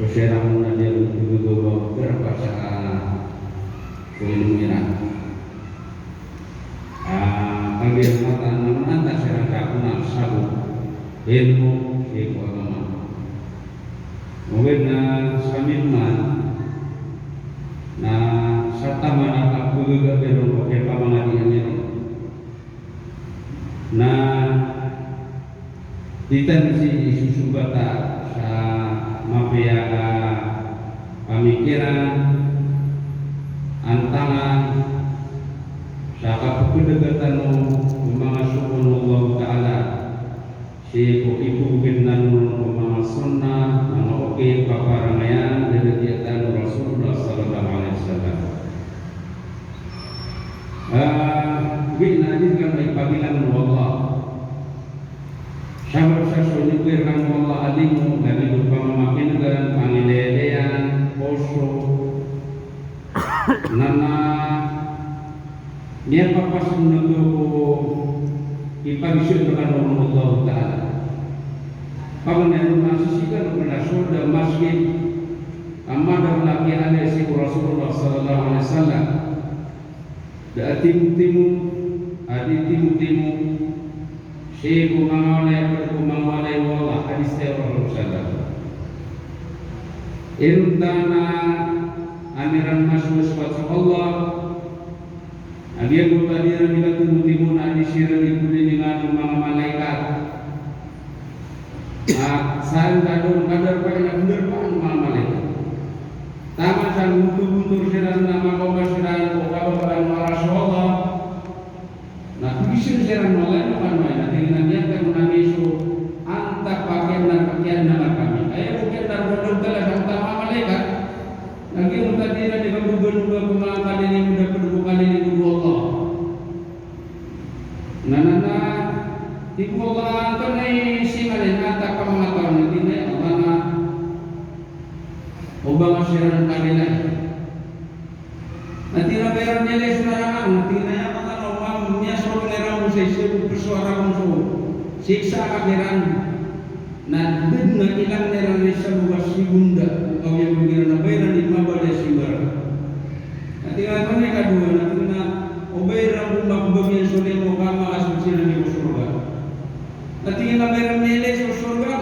Berserang dia dulu berpasa kulimiran. Ambil mata namun anta serang kakuna sabu ilmu ilmu agama. Mungkin samilman na sata mana aku juga belum pakai pamangadi ini. Na ditansi susu bata sa mafia pemikiran antangan sa kedekatan mga subhanallah ta'ala si ibu binan mga sunnah mga oke paparangayan dari diatan Rasulullah sallallahu alaihi wasallam. Binajidkan ay pagilan Allah sabar sasunyukirkan Allah alimu dari lupa memakinkan pangilelean oso nana niya papasun na ito ipagisyon na Allah Ta'ala pag meron masisikan o nasulda masjid amadang laki alay si Rasulullah sallallahu alaihi wasallam da timu-timu adi timu-timu si kumangawalay wala hadis tayo Rasulullah Irundana amiran masuk suatu Allah Abiya mutadiran bila timu-timuna disiran dibuli dengan mga malaikat saan kadon kadar pa bener pa ang mga malaikat tama sa buntur siran na mga siran o kababaran mga Rasulullah na tugisin siran malay na kanway na tingnan niya kayo na miso antak pakyan na kami ay bukyan na rodong talaga ang tama malaikat lagi mutadiran di kabugan mga kalinin muda pedubukan ini Allah nanana tipulan kanay singalin ata pamangataon nanti na Allah na ubang asiran kanila nanti na beran nila sunarangan nanti na yan mga umang niya so nera mo sa isip persuara kong so siksa kagiran na din na ilang nera ni sa luwas segunda o yung bigyan na beran di mabala sigara nanti na kanay kadua nanti na obay rambut magbagyan sulit mo kama asumsi na di surga. Nanti na meron nila sa surga,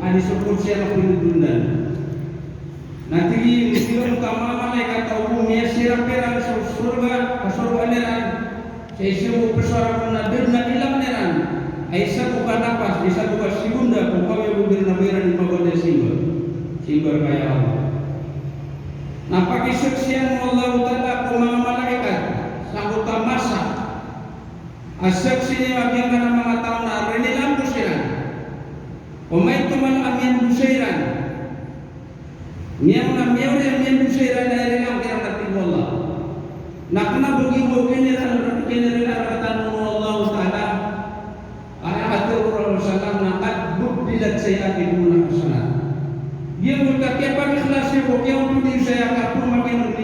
adi support siya na pinudundan. Nanti sila tama malaikat tao niya sirap peran sa surga, kasurga niran. Sa isyo persuara mo na din na ilang niran. Ay isa ko kanapas, isa ko segunda kung kami bugir na meron di mabala simbar kaya Allah. Napakisaksiyan mo Allah Ta'ala kung mga malaikat sa utamasa asaksi niya agyan ka ng mga tao na rinilang busiran o may tumalang busiran niyaw na amyan busiran na rinilang kaya natin Allah nakanabugi-bugi nila kinirilang mo Allah Ta'ala ay atur Rasulullah na kadbubdilat saya ibuna kasanat dia berkata ikhlas ko kaya untuk saya kapumakin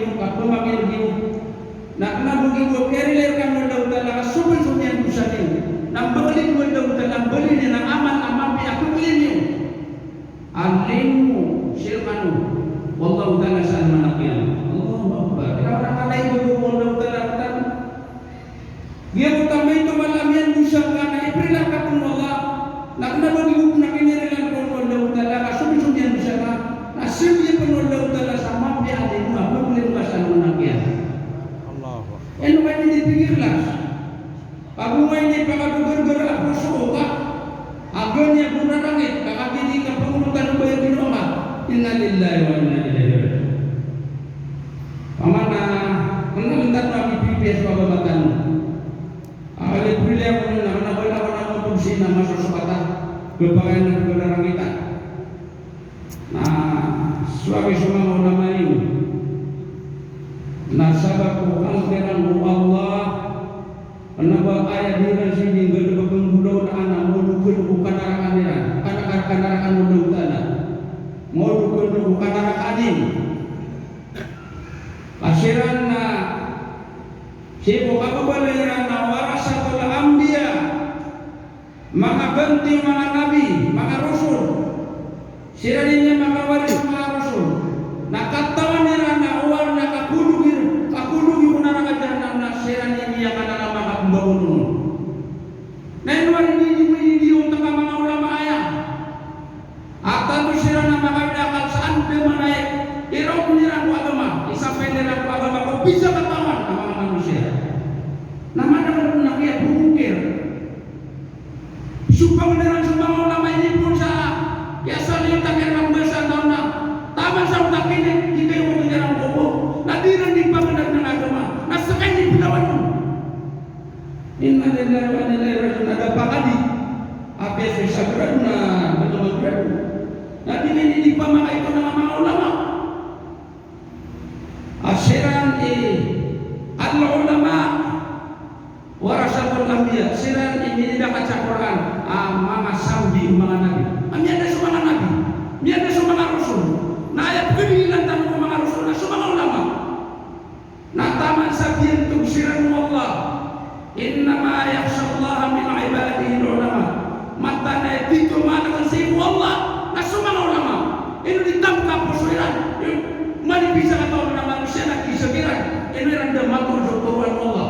na nabugi mo keriler ka mo daw talaga subul-subul sa niyo nang bagalin mo daw talaga bali niya ng amal pinakubulin niyo alin mo sirmano wallahu ta'ala saan manakyan Allahu Akbar kaya kalay mo daw talaga dia mo tamay tumalam yan busang ka na iprila ka kung Allah na nabugi mo na kinirilan ko mo daw talaga subul-subul sa ka na simple mo daw talaga sa mapi alin mo mabulin ka saan manakyan ano ba hindi pingilas? Pag umay ni pagkagugar ako suka, agon niya kung narangit, kakabili ka pangulutan ng bayan binoma. Inna lillahi wa inna ilaihi raji'un. Pamana, mengendat kami PPS babatan. Awalnya beli aku nak nak produksi nama sesuatu berbagai negara kita. Nah, suami semua mau nama ini. Nasabaku angkeran Allah Kenapa ayat dira sini Gada berpenggudau anak Modukun bukan anak aniran Anak-anak moduk tanah Modukun bukan anak adim Pasiran na Sibu kababaliran na warasatul ambiya Mga ganti mga nabi Mga rasul Siraninya mga waris mga rasul bisa katawan sama manusia. Nama dalam nakia bungkir. Sumpah beneran sumpah ulama ini pun sah. Biasa dia tak kira bahasa tahun nak. Taman sah tak kini jika yang mau menjarang bobo. Nadiran di panganan dengan agama. Nasakan di pelawan. Inna lillahi wa inna ilaihi raji'un. Ada pakadi. Apa yang bisa berada betul berada. Nanti ini di pamakai itu nama ulama. Asiran al-ulama warasatul anbiya. Siran ini tidak baca Quran. Mama Saudi mga nabi. Ami ada semua nabi. Mi ada semua rasul. Na ayat kebilan tanpa mga rasul na semua ulama. Na taman sabiyan tung siran Allah. Innama yakhshallaha min ibadihi ulama. Mata na dito manakan sa Allah. Na semua ulama. Ini ditangkap pusulan. Mari bisa katakan nama manusia nak kisabiran. Ini randa matur doktoran Allah.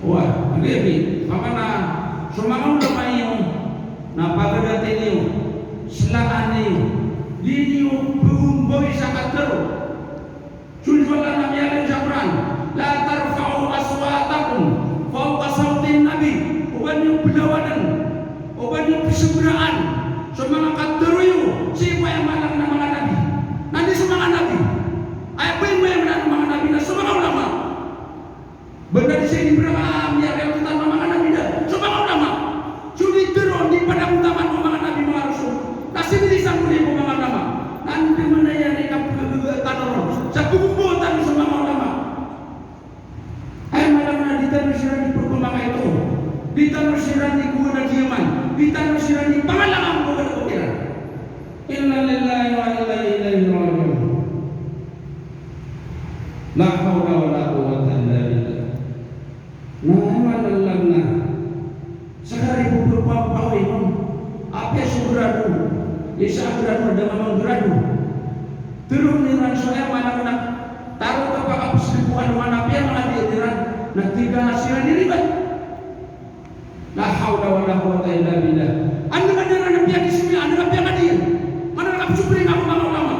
Wah, lebih apa na sumangau ulama iyo na pagdating iyo selaan iyo diniyo bumboy sa katero sulsulan na miyagan sa Quran la tarfa'u aswatakum fawqa sawtin nabi uban yung pelawanan uban yung pisebraan sa mga katero iyo siapa yang malang na mga nabi nanti sa mga nabi ay po yung mga nabi na sa mga ulama benar di sini berapa miyagan kita mga nabi na sa mga ulama sulit turun di padang utama mga nabi mga rasul kasi bilisan mo yung mga ulama nanti mana yan tanong sa kubutan sa mga ulama ay malam na ditanong sila di pagkumaka ito ditanong sila di kuha na diyaman ditanong sila di pangalangan mo ka na kukiran inna lillahi wa inna ilaihi raji'un la hawla wa la quwwata illa billah na lang na sekali berpapawai apa sugradu isa agradu dengan gradu turun dengan soal mana nak taruh ke pakap seribuan mana pia mana diadiran nak tiga hasilnya diribat la haula wala quwwata illa billah anda ngadaran pia di sini anda pia ngadian mana nak supri kamu bang ulama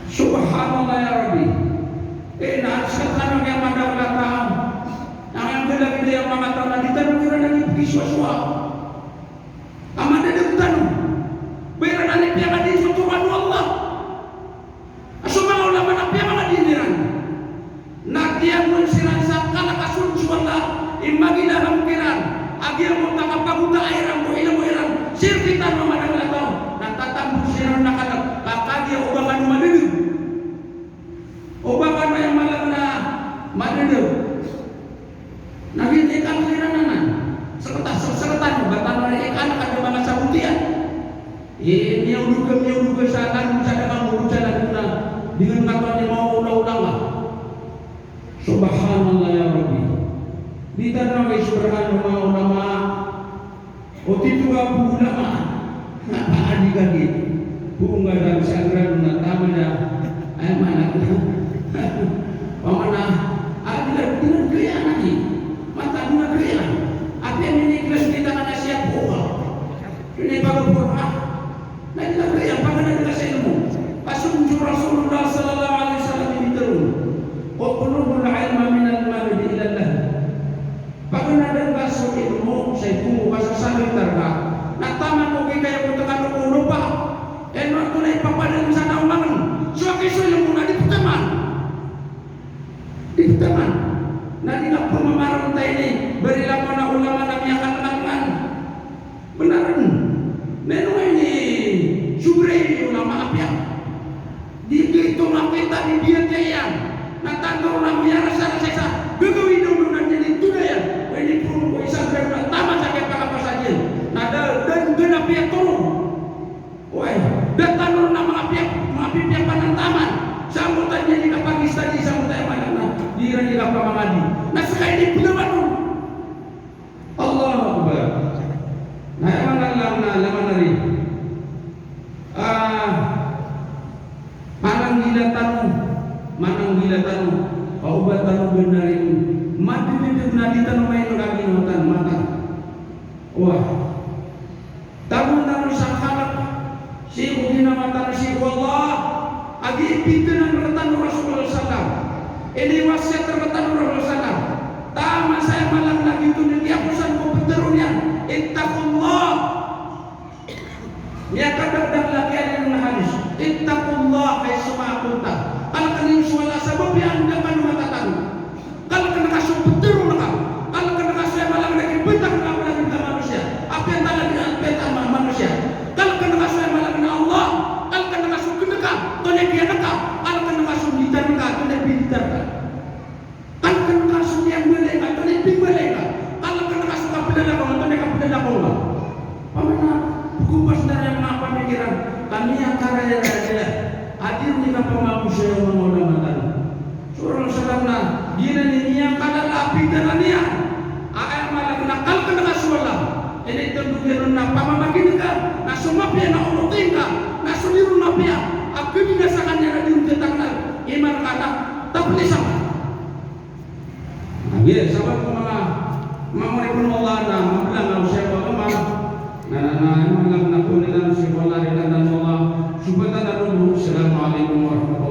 subhanallah ya rabbi nah sekarang yang mana ulama yang lagi dia mengatakan ditanong kira lagi pergi suasua amat ada ditanong beran anak pihak adi suturan Allah asumang ulama na pihak adi niran nak dia mensiran sakala kasun suwala imagina hamkiran agia mo takapaguta airan mo ilang mo iran sirkitan mo manang lataw natatambo siran nakalag kakagya ubangan madudug ubangan mo yung malang na madudug Nabi ikan kirananan seretan batan oleh ikan ada mga sabutian ini yang duga satan bisa dengan urusan guna dengan kata mau ulang-ulang lah subhanallah ya rabbi ditanong ay subhanallah ulama o tituga bu ulama adik-adik bu enggak ada sagran na tama na ay mana pamana adik dengan kaya lagi mata dua kaya apa yang ini kelas kita kan siap buka ini bagus Quran nah ini kaya panganan kasih ilmu pasung Rasulullah sallallahu alaihi wasallam ini turun wa qulubul ilma min al-mabdi ila Allah panganan kasih ilmu saya tunggu pasal sampai targa nah taman ko kaya ko tekan ko lupa eno tunay papadan sa naumangan so kiso ilmu na di teman nanti nak pemamarun ini berilah mana ulama nabi akan mengatakan benaran neno ini subre ulama apa dihitung kita di dia tiang nak tanggung namanya rasa gegawi dulu nanti itu daya ini pun bisa pertama sakit apa saja nada dan genap yang turun woi datang nama api yang panan taman sambutannya di Pakistan di sambutan mana dira di kapal mandi. Nah sekali ini benar Allah Akbar. Nah mana nari. Manang gila tanu. Paubat tanu benar ini. Mati di nadi tanu main lagi notan mata. Wah. Tamu sakhalak si mungkin mata si Allah. agi pintunan berkatan Rasulullah SAW. Ini wasiat berkatan Rasulullah SAW. Tama saya malam lagi itu nih pesan ko beterunnya. Ittaqullah. Ya kadang-kadang lagi ada yang hadis. Ittaqullah hai sama kunta. Kalau kalian suara sebab yang anda kan mengatakan. Kalau kena kasih beterun nak. Kalau kena kasih malam lagi betang kamu lagi manusia. Apa yang tak lagi beta manusia. Kalau kena kasih malam Allah. Kalau kena kasih kenekah. Toleh dia nekah. Kalau kena kasih bitar nekah. Toleh bitar. Kalau kena kasih yang mereka. Toleh ping mereka. Kalau kena kasih kapten lakong. Toleh kapten lakong. Pamana kupas dari apa pikiran. Kami yang karya raja. Hadir ni kapal manusia yang mengolah mata. Surah Al-Salamna. Dia ni yang kadang api dan niat. Ayat malam nakal kena kasuala. Ini tentu dia nak pama makin dekat. Nak semua pihak nak orang tinggal. Nak sendiri nak pihak. Aku binasakan yang ada di tangan. Iman kata tak boleh sama. Biar sahabat kemana? Mampu Allah dan mampulah manusia kemana? Nah, malam nak pun dalam sekolah dan Allah. Subhanallah. Assalamualaikum warahmatullahi wabarakatuh.